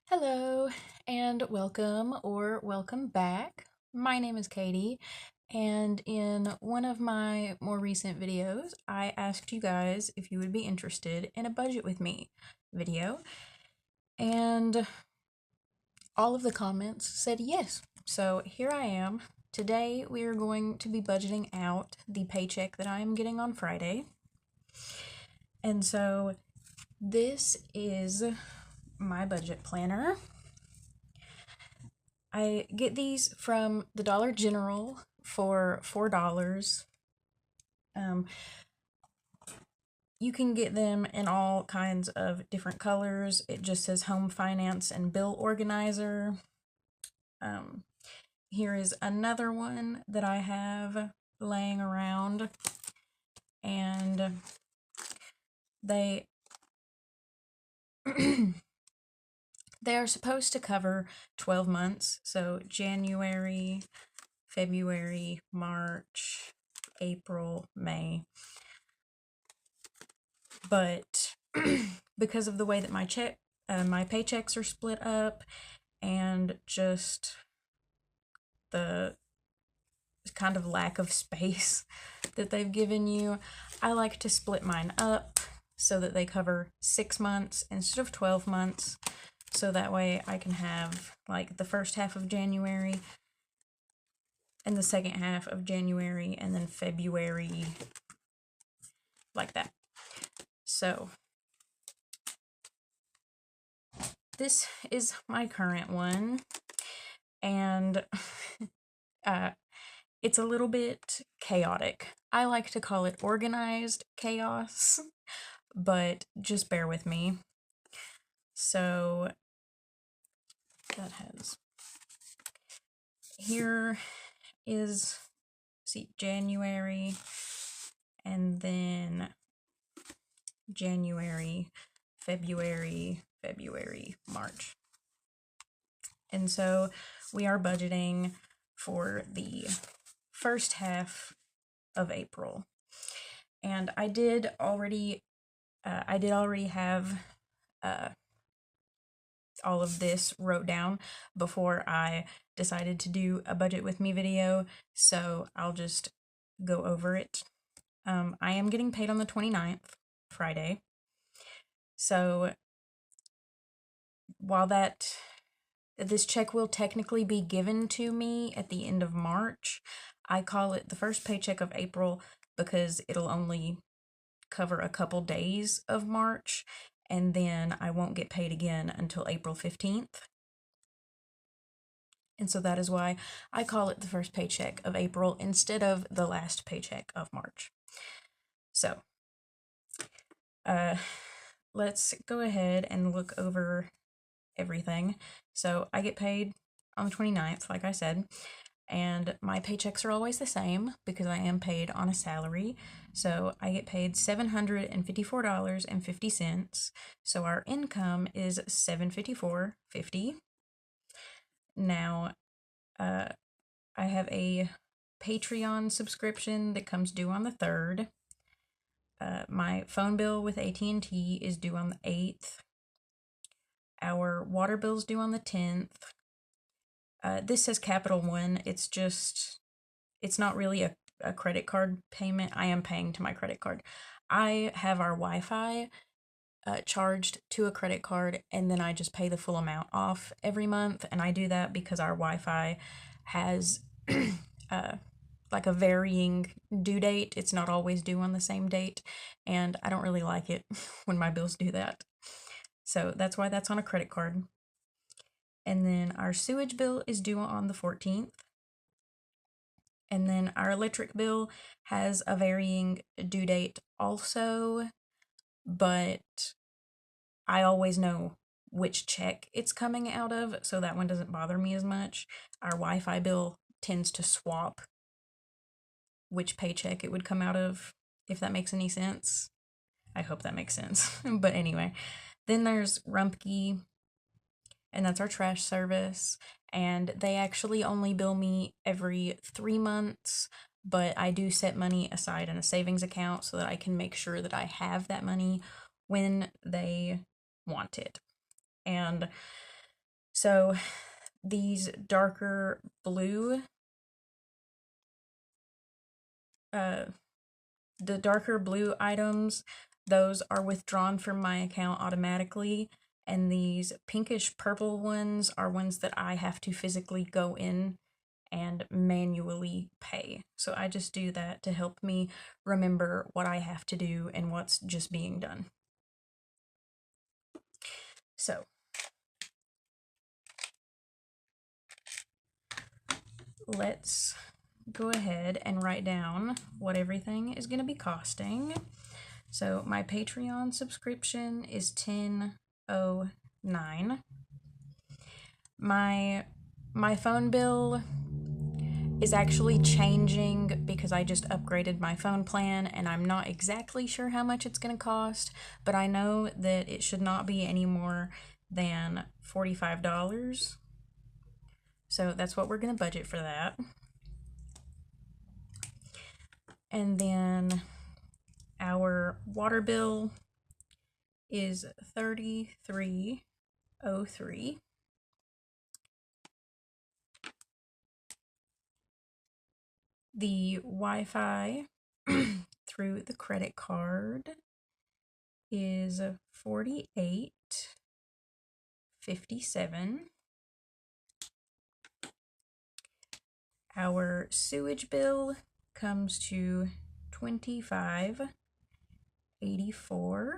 Hello and welcome or welcome back. My name is Katie, and in one of my more recent videos, I asked you guys if you would be interested in a budget with me video, and all of the comments said yes. So here I am. Today we are going to be budgeting out the paycheck that I am getting on Friday. And so this is my budget planner. I get these from the Dollar General for $4. Um, you can get them in all kinds of different colors. It just says Home Finance and Bill Organizer. Here is another one that I have laying around, and they they are supposed to cover 12 months, so January, February, March, April, May. But because of the way that my paychecks are split up, and just the kind of lack of space that they've given you, I like to split mine up so that they cover 6 months instead of 12 months. So that way I can have like the first half of January and the second half of January and then February, like that. So this is my current one, and it's a little bit chaotic. I like to call it organized chaos, but just bear with me. So that has, here is, see, January, and then January, February, March. And so we are budgeting for the first half of April. And I did already have all of this wrote down before I decided to do a budget with me video, so I'll just go over it. I am getting paid on the 29th, Friday. So while this check will technically be given to me at the end of March, I call it the first paycheck of April because it'll only cover a couple days of March, and then I won't get paid again until April 15th. And so that is why I call it the first paycheck of April instead of the last paycheck of March. So, let's go ahead and look over everything. So I get paid on the 29th, like I said, and my paychecks are always the same because I am paid on a salary. So I get paid $754.50. So our income is $754.50. Now, I have a Patreon subscription that comes due on the 3rd. My phone bill with AT&T is due on the 8th. Our water bill's due on the 10th. This says Capital One. It's not really a credit card payment. I am paying to my credit card. I have our Wi-Fi charged to a credit card, and then I just pay the full amount off every month. And I do that because our Wi-Fi has like a varying due date. It's not always due on the same date, and I don't really like it when my bills do that. So that's why that's on a credit card. And then our sewage bill is due on the 14th. And then our electric bill has a varying due date also, but I always know which check it's coming out of, so that one doesn't bother me as much. Our Wi-Fi bill tends to swap which paycheck it would come out of, if that makes any sense. I hope that makes sense. But anyway, then there's Rumpke, and that's our trash service, and they actually only bill me every 3 months, but I do set money aside in a savings account so that I can make sure that I have that money when they want it. And So these darker blue, the darker blue items, those are withdrawn from my account automatically, and these pinkish purple ones are ones that I have to physically go in and manually pay. So I just do that to help me remember what I have to do and what's just being done. So let's go ahead and write down what everything is going to be costing. So my Patreon subscription is $10.09. My phone bill is actually changing because I just upgraded my phone plan, and I'm not exactly sure how much it's going to cost, but I know that it should not be any more than $45. So that's what we're going to budget for that. And then our water bill is $33.03. The Wi-Fi through the credit card is $48.57. Our sewage bill comes to $25.84.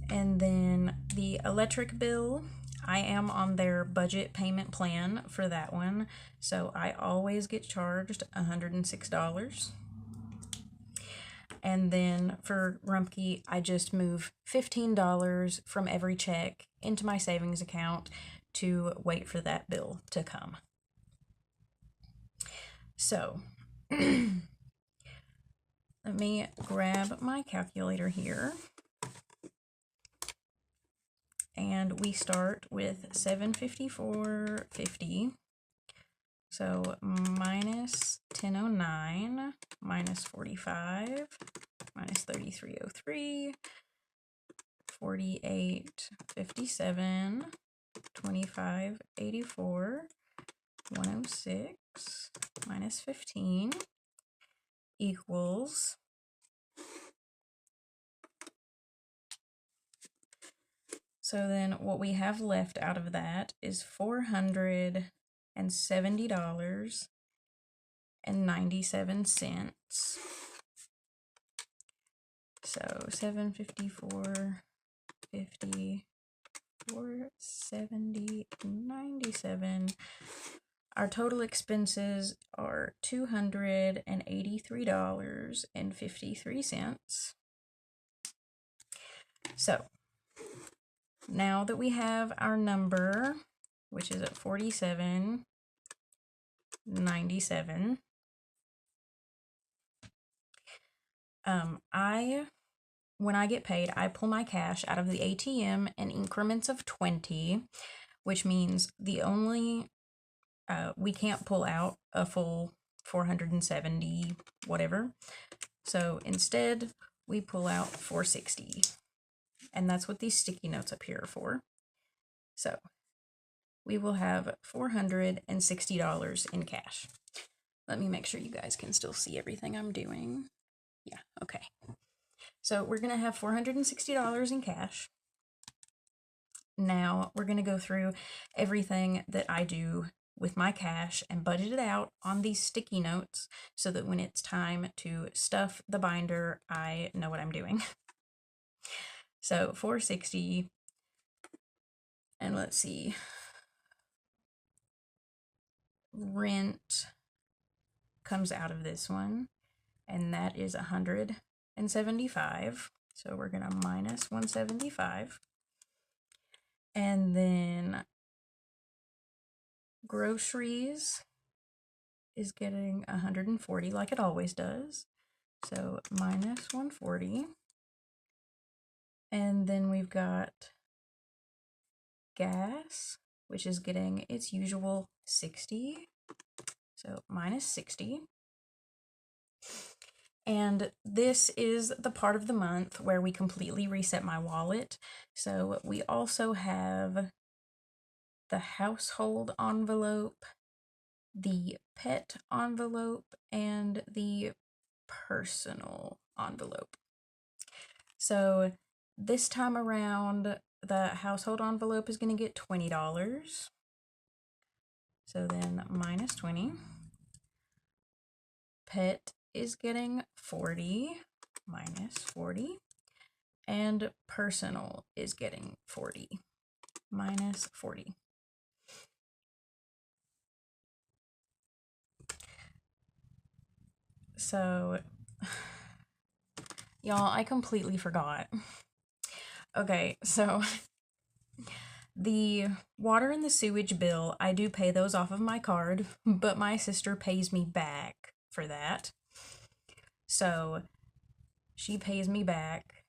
And then the electric bill, I am on their budget payment plan for that one, so I always get charged $106. And then for Rumpke, I just move $15 from every check into my savings account to wait for that bill to come. So let me grab my calculator here. And we start with $754.50. So minus 1009 minus 45 minus 3303 48.57 25.84 106 minus 15 equals so then what we have left out of that is $470.97. So 754.50, 470.97. Our total expenses are $283.53. So now that we have our number, which is at 47.97, when I get paid, I pull my cash out of the ATM in increments of 20, which means the only we can't pull out a full 470 whatever. So instead, we pull out 460. And that's what these sticky notes up here are for. So we will have $460 in cash. Let me make sure you guys can still see everything I'm doing. Yeah, okay. So we're going to have $460 in cash. Now we're going to go through everything that I do with my cash and budget it out on these sticky notes so that when it's time to stuff the binder, I know what I'm doing. So 460, and let's see, rent comes out of this one, and that is 175. So we're gonna minus 175. And then groceries is getting 140 like it always does. So minus 140. And then we've got gas, which is getting its usual 60. So minus 60. And this is the part of the month where we completely reset my wallet. So we also have the household envelope, the pet envelope, and the personal envelope. So this time around, the household envelope is going to get $20. So then minus 20. Pet is getting 40, minus 40. And personal is getting 40, minus 40. So, y'all, I completely forgot. Okay, so the water and the sewage bill, I do pay those off of my card, but my sister pays me back for that. So she pays me back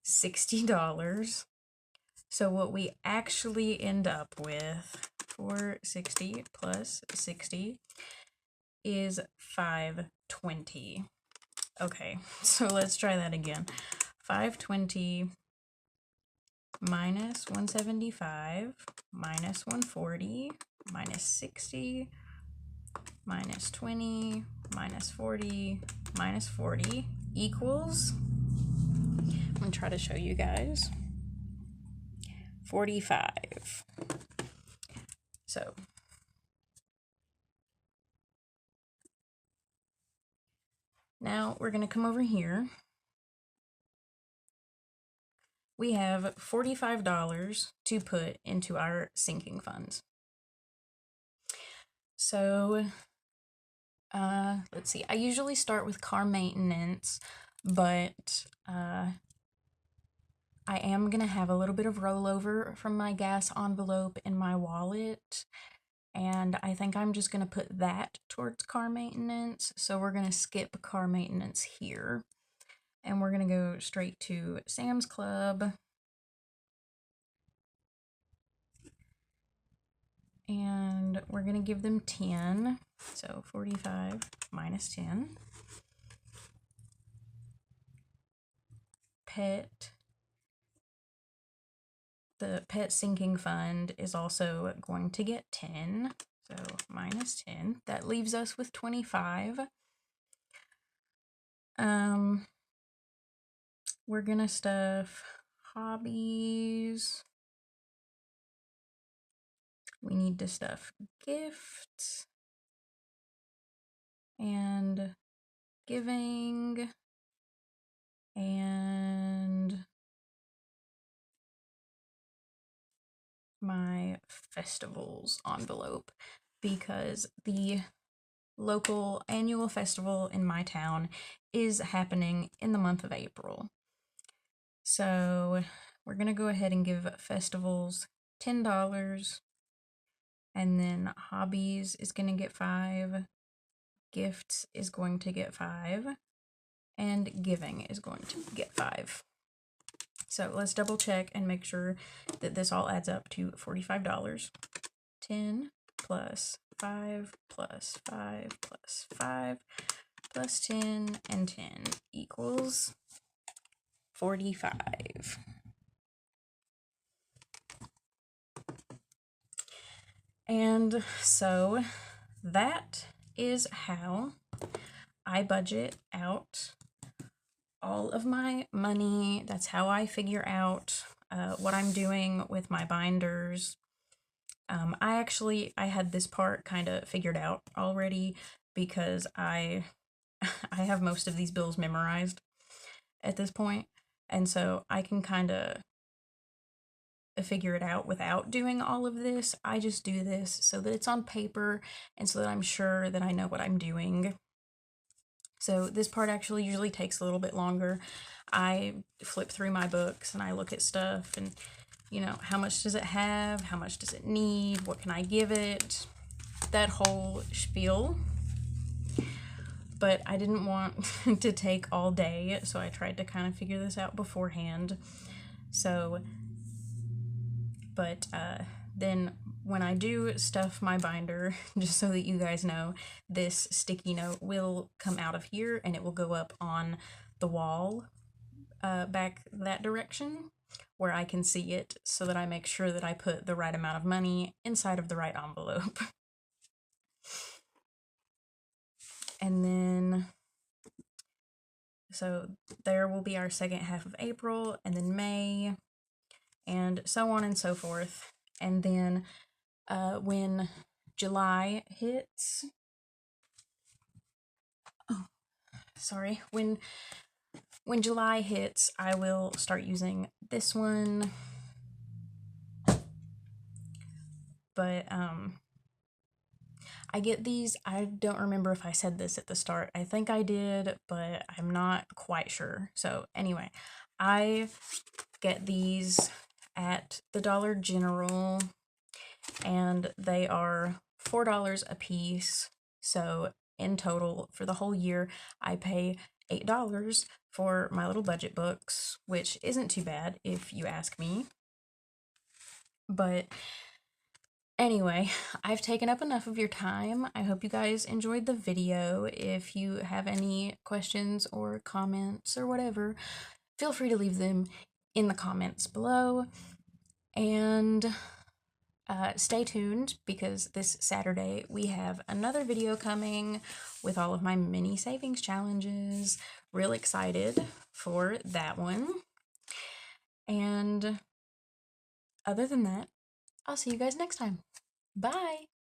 $60. So what we actually end up with for 60 plus 60 is 520. Okay, so let's try that again. 520 minus 175 minus 140 minus 60 minus 20 minus 40 minus 40 equals, I'm going to try to show you guys, 45. So now we're going to come over here. We have $45 to put into our sinking funds. So let's see, I usually start with car maintenance, but I am going to have a little bit of rollover from my gas envelope in my wallet, and I think I'm just going to put that towards car maintenance. So we're going to skip car maintenance here, and we're going to go straight to Sam's Club. And we're going to give them 10. So 45 minus 10. Pet. The pet sinking fund is also going to get 10. So minus 10. That leaves us with 25. We're going to stuff hobbies. We need to stuff gifts and giving and my festivals envelope, because the local annual festival in my town is happening in the month of April. So we're going to go ahead and give festivals $10, and then hobbies is going to get 5, gifts is going to get 5, and giving is going to get 5. So let's double check and make sure that this all adds up to $45. 10 plus 5 plus 5 plus 5 plus 10 and 10 equals 45. And so that is how I budget out all of my money. That's how I figure out what I'm doing with my binders. I had this part kind of figured out already, because I have most of these bills memorized at this point, and so I can kind of figure it out without doing all of this. I just do this so that it's on paper and so that I'm sure that I know what I'm doing. So this part actually usually takes a little bit longer. I flip through my books and I look at stuff and, you know, how much does it have? How much does it need? What can I give it? That whole spiel. But I didn't want to take all day, so I tried to kind of figure this out beforehand. So, but then when I do stuff my binder, just so that you guys know, this sticky note will come out of here and it will go up on the wall back that direction where I can see it, so that I make sure that I put the right amount of money inside of the right envelope. And then, so there will be our second half of April, and then May, and so on and so forth. And then when July hits, oh, sorry, when July hits, I will start using this one. But I get these, I don't remember if I said this at the start. I think I did, but I'm not quite sure. So anyway, I get these at the Dollar General, and they are $4 a piece. So in total, for the whole year, I pay $8 for my little budget books, which isn't too bad if you ask me. But anyway, I've taken up enough of your time. I hope you guys enjoyed the video. If you have any questions or comments or whatever, feel free to leave them in the comments below. And stay tuned, because this Saturday we have another video coming with all of my mini savings challenges. Real excited for that one. And other than that, I'll see you guys next time. Bye!